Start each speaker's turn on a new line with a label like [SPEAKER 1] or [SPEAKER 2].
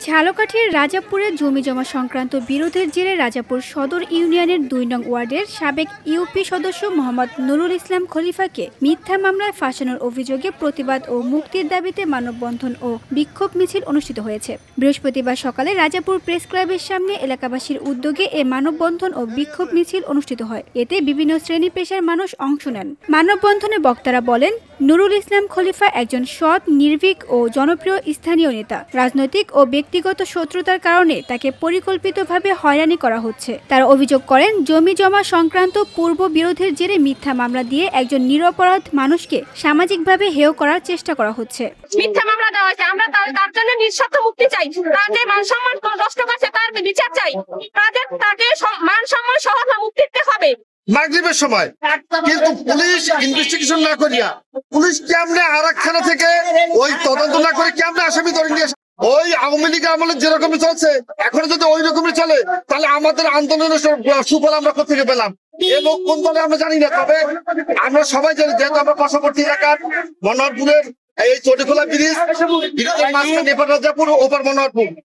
[SPEAKER 1] ঝালকাঠির রাজাপুরে জমিজমা সংক্রান্ত বিরোধের জেরে রাজাপুর সদর ইউনিয়নের ২ নং ওয়ার্ডের সাবেক ইউপি সদস্য মোহাম্মদ নুরুল ইসলাম খলিফাকে মিথ্যা মামলায় ফাঁসানোর অভিযোগে প্রতিবাদ ও মুক্তির দাবিতে মানববন্ধন ও বিক্ষোভ মিছিল অনুষ্ঠিত হয়েছে। বৃহস্পতিবার সকালে রাজাপুর প্রেস ক্লাবের সামনে এলাকাবাসীর উদ্যোগে এ মানববন্ধন ও বিক্ষোভ মিছিল অনুষ্ঠিত হয়। এতে বিভিন্ন শ্রেণী পেশার মানুষ অংশ নেন। মানববন্ধনে বক্তারা বলেন, নুরুল ইসলাম খলিফা একজন সৎ, নির্ভীক ও জনপ্রিয় স্থানীয় নেতা। রাজনৈতিক ও ব্যক্তিগত শত্রুতার কারণে তাকে পরিকল্পিতভাবে হয়রানি করা হচ্ছে। তারা অভিযোগ করেন, জমি জমা সংক্রান্ত পূর্ব বিরোধের জেরে মিথ্যা মামলা দিয়ে একজন নিরপরাধ মানুষকে সামাজিকভাবে হেয় করার চেষ্টা করা হচ্ছে।
[SPEAKER 2] মিথ্যা মামলা দেওয়া হয়েছে, আমরা তার জন্য নিঃশর্ত মুক্তি চাই। তার যে মান সম্মান নষ্ট করছে তার বিচার চাই। তাকে মান সম্মান সহ মুক্তি দিতে হবে।
[SPEAKER 3] মাগরিবের সময় কিন্তু পুলিশ ইনভেস্টিগেশন না করিয়া, পুলিশ কেমনে আরেক থানা থেকে ওই তদন্ত না করে কেমনে আসামি ধরে নিয়ে ওই আওয়ামী লীগ আমলে যেরকমই চলছে এখন যদি ওই রকমই চলে তাহলে আমাদের আন্দোলনের সুফল আমরা কোথেকে পেলাম? এ লোক কোন দলে আমরা জানি না, তবে আমরা সবাই জানি যেহেতু আমরা পার্শ্ববর্তী এলাকার মনোহরপুরের এই চটিখোলা ব্রিজের মাঝখানে রাজাপুর ওপার মনোহরপুর